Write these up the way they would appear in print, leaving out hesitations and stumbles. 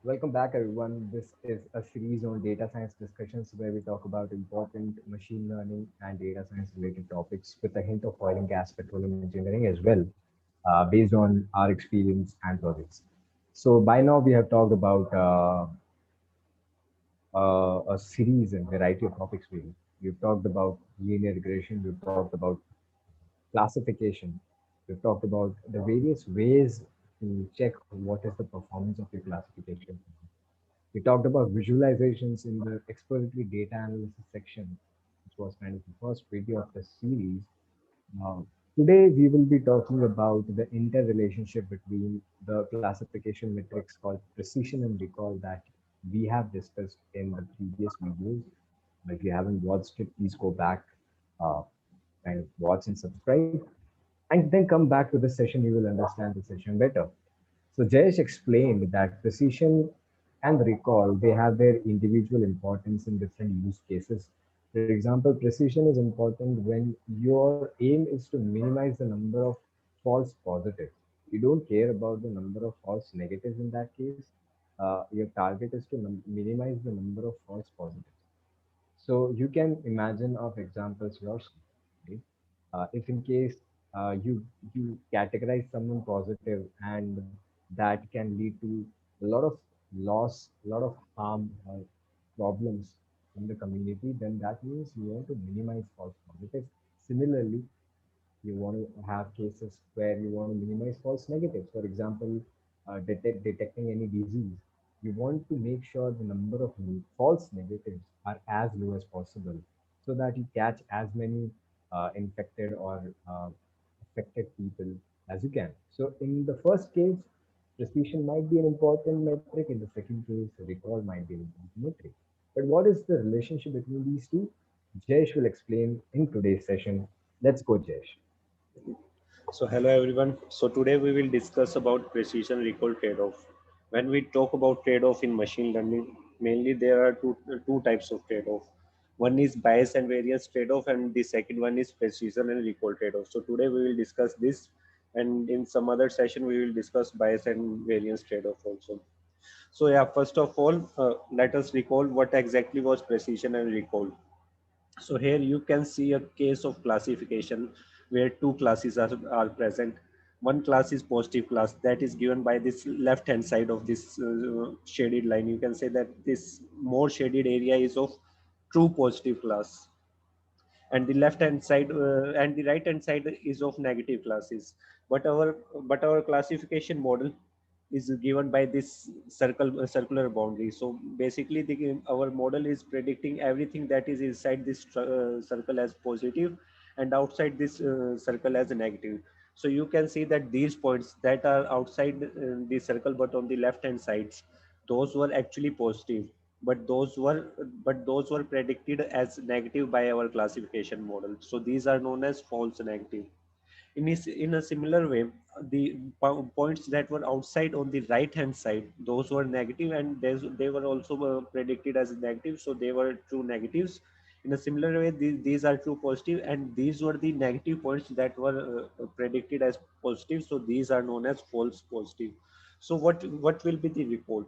Welcome back, everyone. This is a series on data science discussions where we talk about important machine learning and data science related topics with a hint of oil and gas, petroleum engineering as well, based on our experience and projects. So, by now, we have talked about a series and variety of topics. We've talked about linear regression, we've talked about classification, we've talked about the various ways to check what is the performance of your classification. We talked about visualizations in the exploratory data analysis section, which was kind of the first video of the series. Uh, Today, we will be talking about the interrelationship between the classification metrics called precision and recall that we have discussed in the previous videos. If you haven't watched it, please go back, uh, kind of watch and subscribe, and then come back to the session. You will understand the session better. So Jayesh explained that precision and recall, they have their individual importance in different use cases. For example, precision is important when your aim is to minimize the number of false positives. You don't care about the number of false negatives in that case. Your target is to minimize the number of false positives. So you can imagine of examples yourself. Right? If in case you categorize someone positive and that can lead to a lot of loss, a lot of harm or problems in the community, then that means you want to minimize false positives. Similarly, you want to have cases where you want to minimize false negatives. For example, detecting any disease, you want to make sure the number of false negatives are as low as possible so that you catch as many infected or affected people as you can. So, in the first case, precision might be an important metric. In the second case, recall might be an important metric. But what is the relationship between these two? Jayesh will explain in today's session. Let's go, Jayesh. So hello everyone. So today we will discuss about precision recall trade-off. When we talk about trade-off in machine learning, mainly there are two types of trade-off. One is bias and variance trade-off, and the second one is precision and recall trade-off. So today we will discuss this, and in some other session we will discuss bias and variance trade-off also. So yeah, first of all, let us recall what exactly was precision and recall. So here you can see a case of classification where two classes are present. One class is positive class that is given by this left hand side of this shaded line. You can say that this more shaded area is of true positive class, and the left hand side and the right hand side is of negative classes. But our classification model is given by this circular boundary. So basically our model is predicting everything that is inside this circle as positive and outside this circle as a negative. So you can see that these points that are outside the circle but on the left hand sides, those were actually positive, but those were predicted as negative by our classification model. So these are known as false negative. In a similar way, the points that were outside on the right hand side, those were negative, and they were also predicted as negative, so they were true negatives. In a similar way, these are true positive, and these were the negative points that were predicted as positive, so these are known as false positive. So what will be the recall?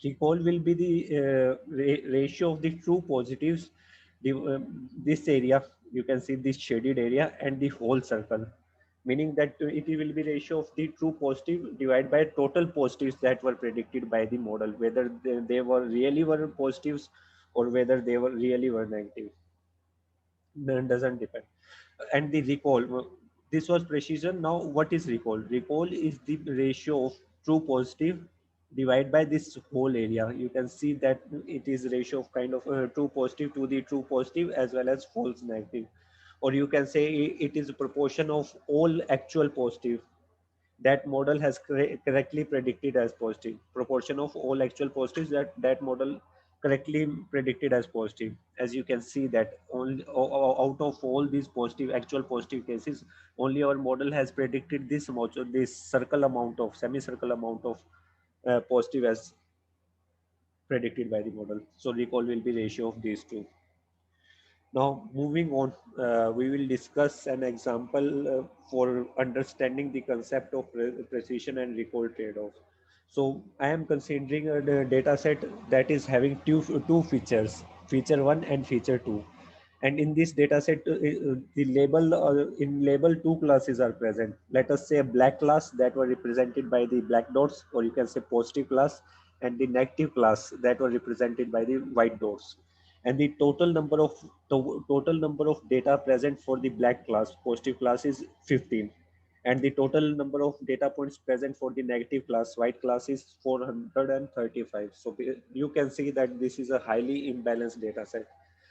Recall will be the ratio of the true positives, this area, you can see this shaded area, and the whole circle, meaning that it will be ratio of the true positive divided by total positives that were predicted by the model, whether they were really were positives or whether they were really were negative. Then doesn't depend. And the recall, this was precision. Now what is recall? Recall is the ratio of true positive divided by this whole area. You can see that it is ratio of kind of true positive to the true positive as well as false negative, or you can say it is a proportion of all actual positive that model has correctly predicted as positive. Proportion of all actual positives that model correctly predicted as positive. As you can see that only out of all these positive actual positive cases, only our model has predicted this amount, this circle amount of semicircle amount of positive as predicted by the model. So recall will be ratio of these two. Now, moving on, we will discuss an example for understanding the concept of precision and recall trade-off. So I am considering a data set that is having two features, feature one and feature two. And in this data set, the label in label two classes are present. Let us say a black class that were represented by the black dots, or you can say positive class, and the negative class that were represented by the white dots. And the total number of data present for the black class, positive class, is 15, and the total number of data points present for the negative class, white class, is 435. So you can see that this is a highly imbalanced data set.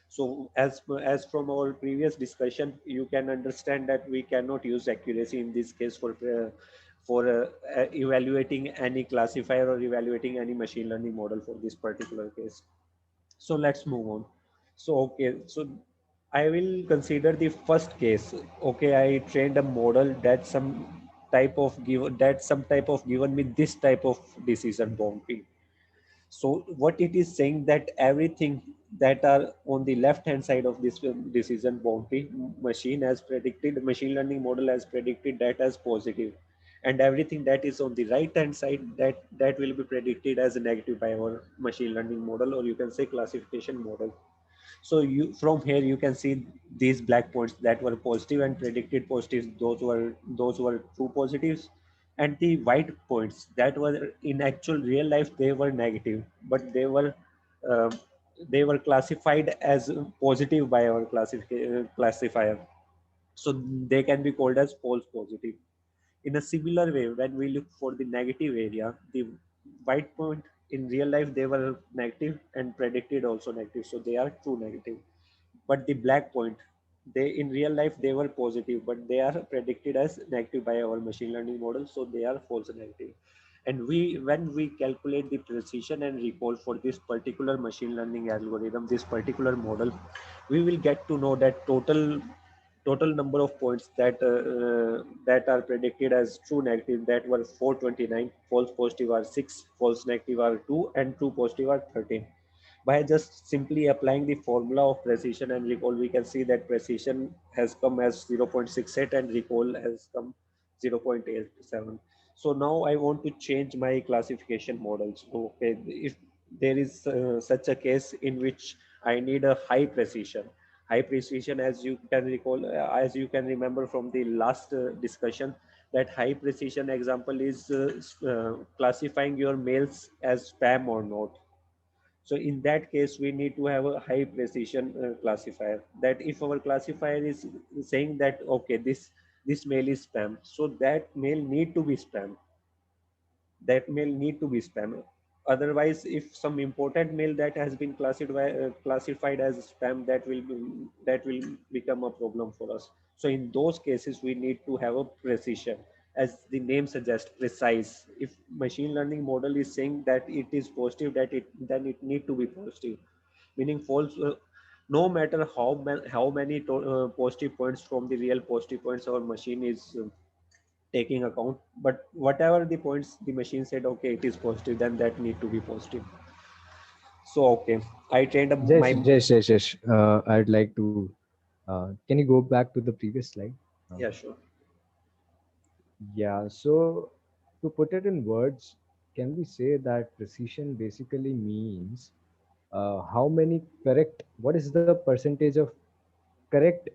So as from our previous discussion, you can understand that we cannot use accuracy in this case for evaluating any classifier or evaluating any machine learning model for this particular case. So let's move on. So okay, so I will consider the first case. Okay, I trained a model that some type of given me this type of decision boundary. So what it is saying, that everything that are on the left hand side of this decision boundary, machine learning model has predicted that as positive, and everything that is on the right hand side, that will be predicted as a negative by our machine learning model, or you can say classification model. So you from here you can see these black points that were positive and predicted positives, those were true positives, and the white points that were in actual real life, they were negative, but uh, they were classified as positive by our classifier. So they can be called as false positive. In a similar way, when we look for the negative area, the white point in real life, they were negative and predicted also negative, so they are true negative. But the black point, they in real life they were positive, but they are predicted as negative by our machine learning model, so they are false negative. And when we calculate the precision and recall for this particular machine learning algorithm, this particular model, we will get to know that total number of points that are predicted as true negative, that were 429, false positive are 6, false negative are 2, and true positive are 13. By just simply applying the formula of precision and recall, we can see that precision has come as 0.68 and recall has come 0.87. So now I want to change my classification models. Okay, if there is such a case in which I need a high precision, as you can recall, as you can remember from the last discussion, that high precision example is classifying your mails as spam or not. So in that case, we need to have a high precision classifier, that if our classifier is saying that, okay, this mail is spam, so that mail need to be spam. Otherwise, if some important mail that has been classified as spam, that will become a problem for us. So in those cases, we need to have a precision, as the name suggests, precise. If machine learning model is saying that it is positive, then it need to be positive, meaning false. No matter how many positive points from the real positive points our machine is taking account, but whatever the points the machine said, okay, it is positive, then that need to be positive. So okay, I trained up my Jesh, I'd like to. Can you go back to the previous slide? yeah, sure. Yeah, so to put it in words, can we say that precision basically means how many correct, what is the percentage of correct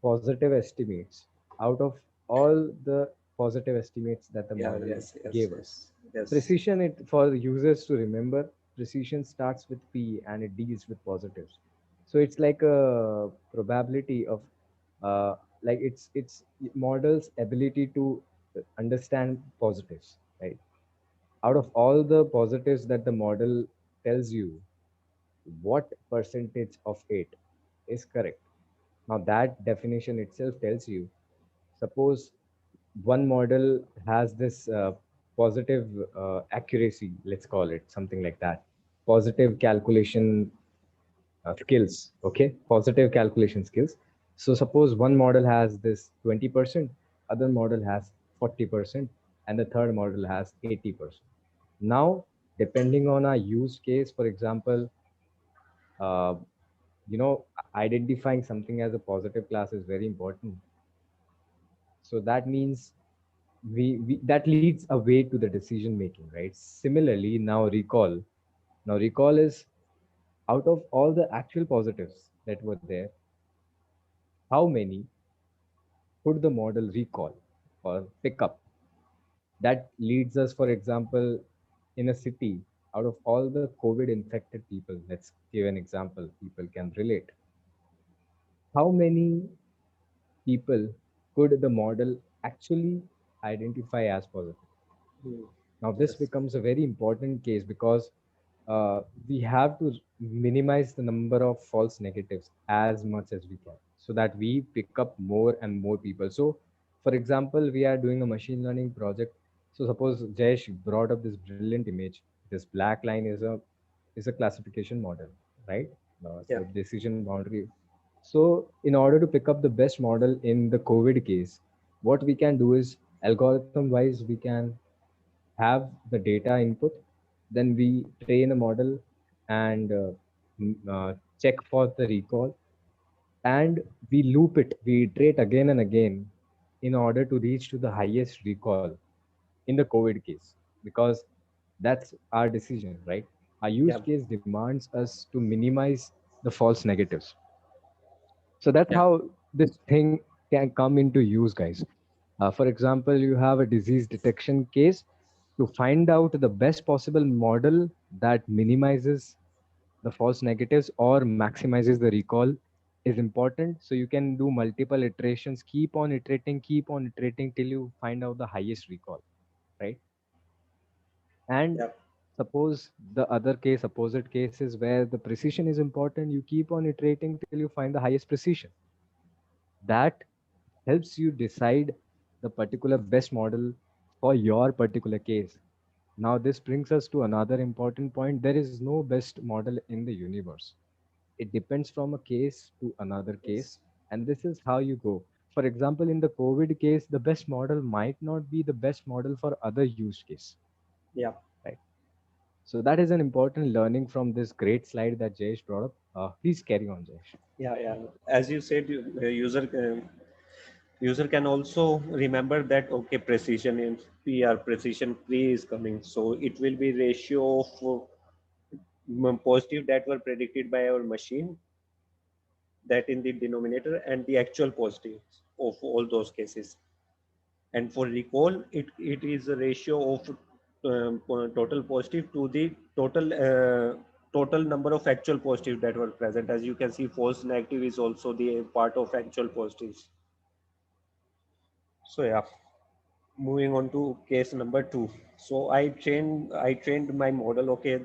positive estimates out of all the positive estimates that the Yeah, model yes, yes, gave us? yes, yes. Precision, it for users to remember, precision starts with P and it deals with positives. So it's like a probability of like it's model's ability to understand positives, right? Out of all the positives that the model tells you, what percentage of it is correct? Now that definition itself tells you, suppose one model has this positive accuracy, let's call it something like that, positive calculation skills, okay, positive calculation skills. So suppose one model has this 20%, other model has 40%, and the third model has 80%. Now, depending on our use case, for example, uh, identifying something as a positive class is very important. So that means we that leads a way to the decision making, right? Similarly, now recall is, out of all the actual positives that were there, how many could the model recall or pick up? That leads us, for example, in a city, out of all the COVID infected people, let's give an example, people can relate. How many people could the model actually identify as positive? Hmm. Now, this Yes. becomes a very important case because we have to minimize the number of false negatives as much as we can so that we pick up more and more people. So, for example, we are doing a machine learning project. So, suppose Jayesh brought up this brilliant image. This black line is a classification model, right? Yeah. The decision boundary. So, in order to pick up the best model in the COVID case, what we can do is algorithm wise, we can have the data input, then we train a model and check for the recall, and we loop it, we iterate again and again in order to reach to the highest recall in the COVID case, because that's our decision, right? Our use Yeah. case demands us to minimize the false negatives. So that's Yeah. how this thing can come into use, guys. For example, you have a disease detection case. To find out the best possible model that minimizes the false negatives or maximizes the recall is important. So you can do multiple iterations, keep on iterating till you find out the highest recall, right? And Yeah. suppose the other case, opposite case, is where the precision is important. You keep on iterating till you find the highest precision. That helps you decide the particular best model for your particular case. Now, this brings us to another important point. There is no best model in the universe. It depends from a case to another case, Yes. and this is how you go. For example, in the COVID case, the best model might not be the best model for other use case, Yeah. right? So that is an important learning from this great slide that Jayesh brought up. Please carry on, Jayesh. Yeah. Yeah. As you said, user can also remember that okay, precision in PR, precision pre is coming, so it will be ratio of positive that were predicted by our machine, that in the denominator, and the actual positives of all those cases. And for recall, it is a ratio of total positive to the total number of actual positives that were present. As you can see, false negative is also the part of actual positives. So yeah, moving on to case number two. So I trained my model. Okay,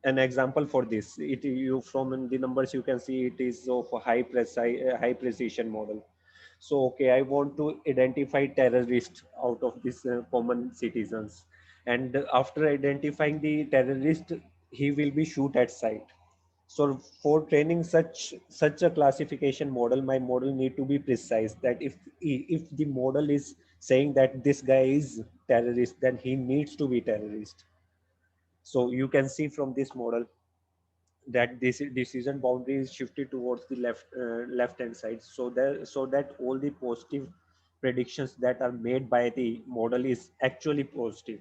an example for this, it you from the numbers you can see it is of a high precision model. So okay, I want to identify terrorists out of these common citizens, and after identifying the terrorist, he will be shoot at sight. So for training such a classification model, my model need to be precise, that if the model is saying that this guy is terrorist, then he needs to be terrorist. So you can see from this model that this decision boundary is shifted towards the left hand side, so that all the positive predictions that are made by the model is actually positive.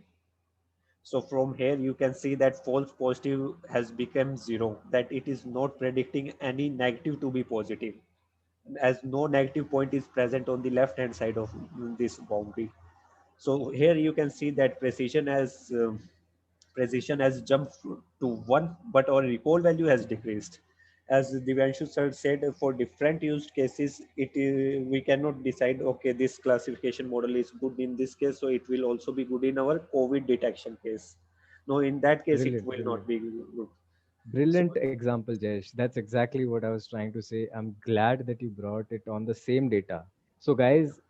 So from here you can see that false positive has become zero, that it is not predicting any negative to be positive, as no negative point is present on the left hand side of this boundary. So here you can see that precision has jumped to 1, but our recall value has decreased. As Divyanshu sir said, for different use cases, we cannot decide, okay, this classification model is good in this case, so it will also be good in our COVID detection case. No, in that case, it Brilliant, will not brilliant. be good. So, Brilliant example, Jayesh. That's exactly what I was trying to say. I'm glad that you brought it on the same data. So, guys,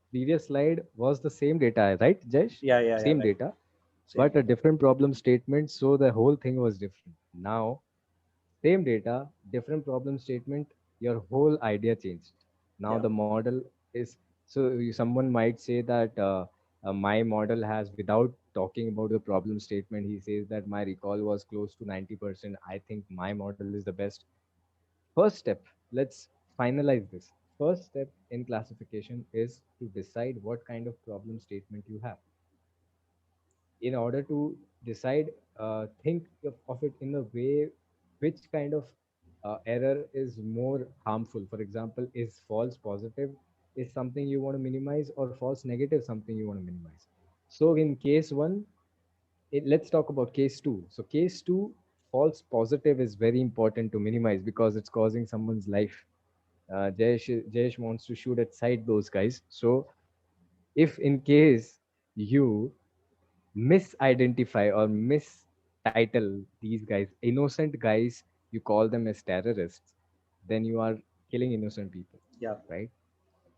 previous slide was the same data, right, Jayesh? yeah, yeah, yeah, Same right. data, Same but a data. different problem statement. So the whole thing was different. Now, same data, different problem statement, your whole idea changed. Now Yeah, the model is, so someone might say that my model has, without talking about the problem statement, he says that my recall was close to 90%. I think my model is the best. First step, let's finalize this. first step in classification is to decide what kind of problem statement you have. In order to decide, think of it in a way which kind of error is more harmful. For example, is false positive is something you want to minimize, or false negative something you want to minimize? So in case one, let's talk about case two. So case two, false positive is very important to minimize because it's causing someone's life. Jayesh wants to shoot at sight those guys. So if in case you misidentify or mistitle these guys innocent guys, you call them as terrorists, then you are killing innocent people, Yeah. right?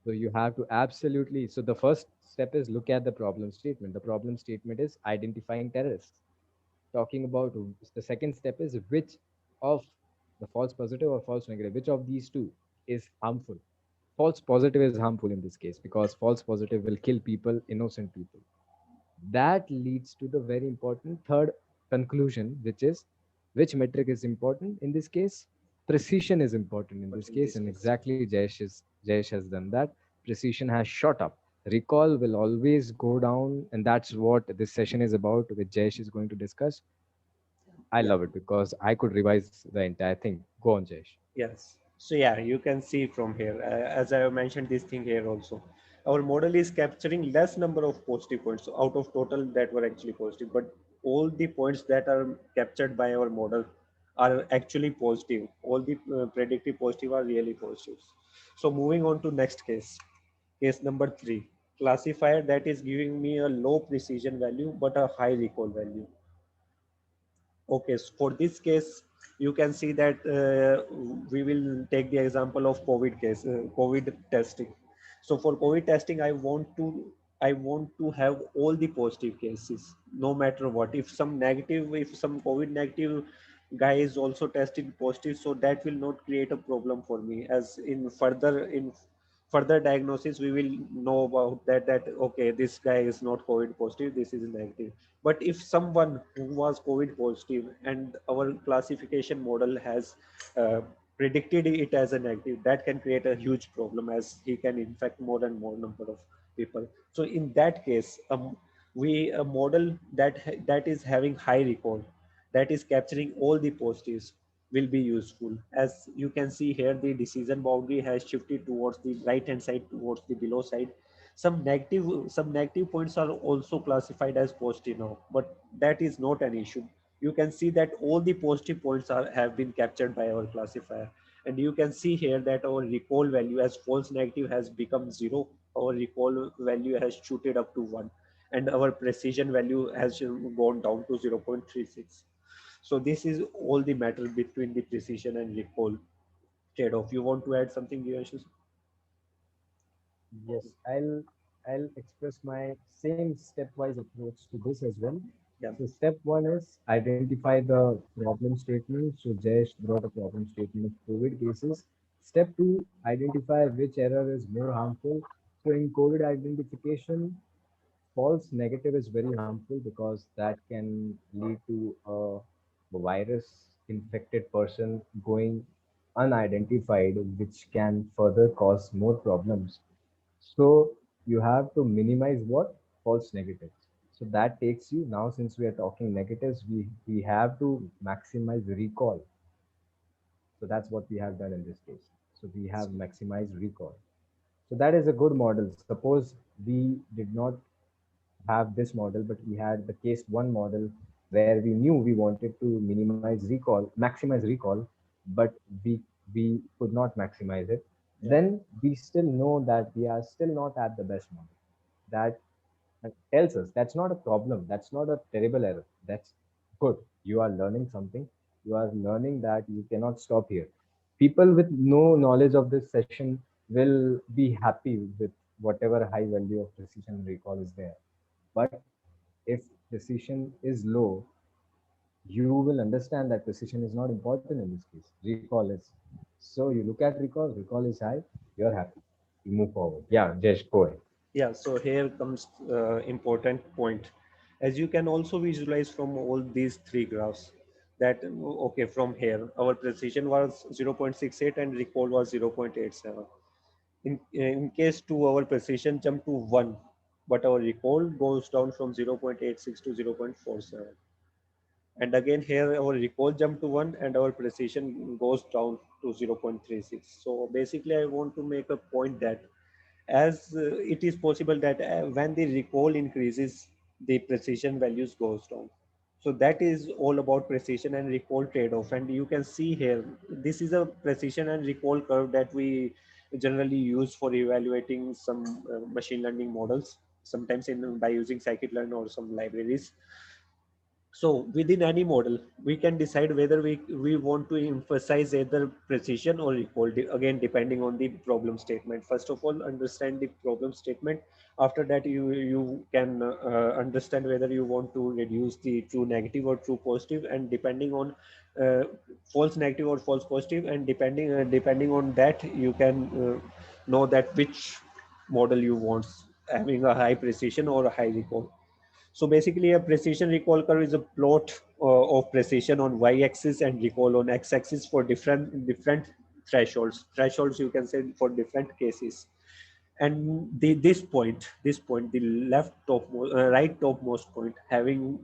So you have to absolutely, so the first step is look at the problem statement. The problem statement is identifying terrorists. Talking about the second step is which of the false positive or false negative, which of these two is harmful. False positive is harmful in this case because false positive will kill people, innocent people. That leads to the very important third conclusion, which is which metric is important in this case. Precision is important in But this in case, this and case, exactly Jayesh has done that. Precision has shot up. Recall will always go down, and that's what this session is about, which Jayesh is going to discuss. I yeah. love it because I could revise the entire thing. Go on, Jayesh. Yes. So yeah, you can see from here, as I have mentioned this thing here also, our model is capturing less number of positive points out of total that were actually positive, but all the points that are captured by our model are actually positive. All the predictive positive are really positive. So moving on to next case, case number three, classifier that is giving me a low precision value but a high recall value. Okay, so for this case, you can see that we will take the example of COVID case, COVID testing. So for COVID testing, I want to have all the positive cases, no matter what. If some negative, if some COVID negative guy is also tested positive, so that will not create a problem for me. As in further diagnosis, we will know about that okay, this guy is not COVID positive, this is negative. But if someone who was COVID positive and our classification model has uh, predicted it as a negative, that can create a huge problem as he can infect more and more number of people. So in that case, we a model that is having high recall, that is capturing all the positives, will be useful. As you can see here, the decision boundary has shifted towards the right hand side, towards the below side. Some negative points are also classified as positive now, but that is not an issue. You can see that all the positive points have been captured by our classifier. And you can see here that our recall value as false negative has become 0. Our recall value has shooted up to 1, and our precision value has gone down to 0.36. So this is all the matter between the precision and recall trade-off. You want to add something, Yash? Yes, I'll express my same stepwise approach to this as well. Yeah, So step one is identify the problem statement. So Jayesh brought a problem statement of COVID cases. Step two, identify which error is more harmful. So in COVID identification, false negative is very harmful because that can lead to a virus infected person going unidentified, which can further cause more problems. So you have to minimize what? False negatives. So that takes you now, since we are talking negatives, we have to maximize recall. So that's what we have done in this case. So we have maximized recall. So that is a good model. Suppose we did not have this model, but we had the case one model where we knew we wanted to maximize recall, but we could not maximize it. yeah, Then we still know that we are still not at the best model. That tells us that's not a problem. That's not a terrible error. That's good. You are learning something. You are learning that you cannot stop here. People with no knowledge of this session will be happy with whatever high value of precision recall is there. But if precision is low, you will understand that precision is not important in this case. Recall is. So you look at recall is high, you're happy. You move forward. Yeah, Jesh, go ahead. yeah. So here comes important point. As you can also visualize from all these three graphs, that okay, from here our precision was 0.68 and recall was 0.87. In case 2, our precision jump to 1, but our recall goes down from 0.86 to 0.47. And again here our recall jump to 1 and our precision goes down to 0.36. So basically I want to make a point that as it is possible that when the recall increases, the precision values goes down. So that is all about precision and recall trade-off. And you can see here, this is a precision and recall curve that we generally use for evaluating some machine learning models, sometimes by using scikit-learn or some libraries. So within any model, we can decide whether we want to emphasize either precision or recall, again, depending on the problem statement. First of all, understand the problem statement. After that, you can understand whether you want to reduce the true negative or true positive, and depending on uh, false negative or false positive, and depending on that, you can know that which model you want, having a high precision or a high recall. So basically, a precision recall curve is a plot of precision on y-axis and recall on x-axis for different thresholds. Thresholds, you can say, for different cases. And this point, the left topmost, right topmost point, having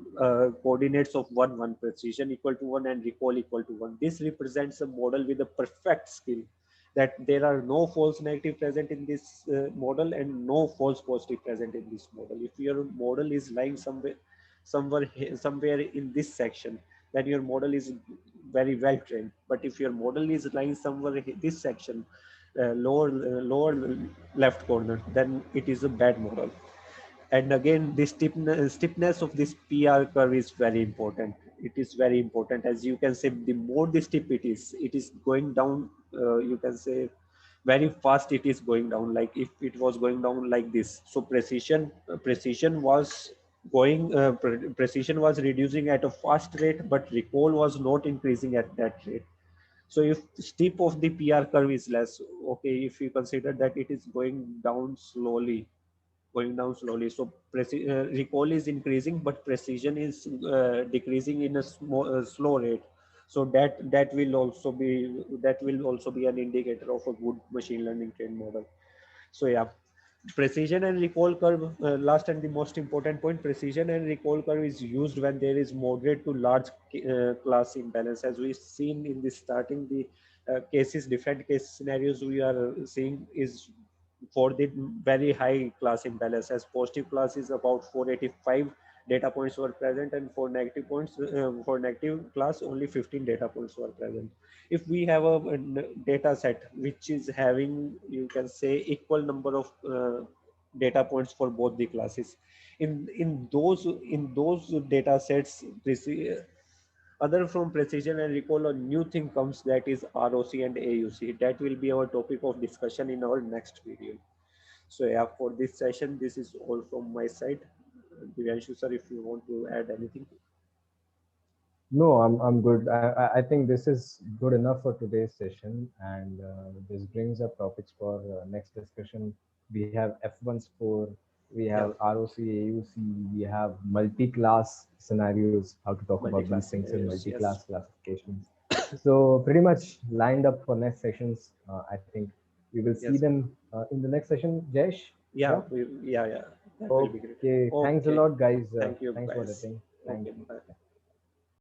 coordinates of 1 precision equal to 1 and recall equal to 1. This represents a model with a perfect skill, that there are no false negative present in this model and no false positive present in this model. If your model is lying somewhere in this section, then your model is very well trained. But if your model is lying somewhere in this section, lower left corner, then it is a bad model. And again, the stiffness of this PR curve is very important. It is very important. As you can say, the more the steep it is going down, you can say, very fast it is going down, like if it was going down like this. So precision was reducing at a fast rate, but recall was not increasing at that rate. So if steep of the PR curve is less, okay, if you consider that it is going down slowly. So recall is increasing, but precision is decreasing in a slow rate. So that will also be an indicator of a good machine learning trained model. So yeah, precision and recall curve, last and the most important point, precision and recall curve is used when there is moderate to large class imbalance. As we've seen in the starting, the different case scenarios we are seeing is for the very high class imbalance. As positive class is about 485 data points were present, and for negative class only 15 data points were present. If we have a data set which is having, you can say, equal number of data points for both the classes, in those data sets, other from precision and recall, a new thing comes, that is ROC and AUC. That will be our topic of discussion in our next video. So yeah, for this session, this is all from my side. Divyanshu sir, if you want to add anything. No, I'm good. I think this is good enough for today's session, and this brings up topics for next discussion. We have F1 score, we Yeah, have ROC, AUC, we have multi-class scenarios, how to talk about these multi-class things in scenarios, yes. multi-class classifications. So pretty much lined up for next sessions. I think we will see Yes. them in the next session. Jesh, Yeah, yeah. yeah, yeah. That will be great. Okay. Thanks a Okay. lot, guys. Thank you, Thanks for the guys. thing. Thank Okay, you. bye. Yeah.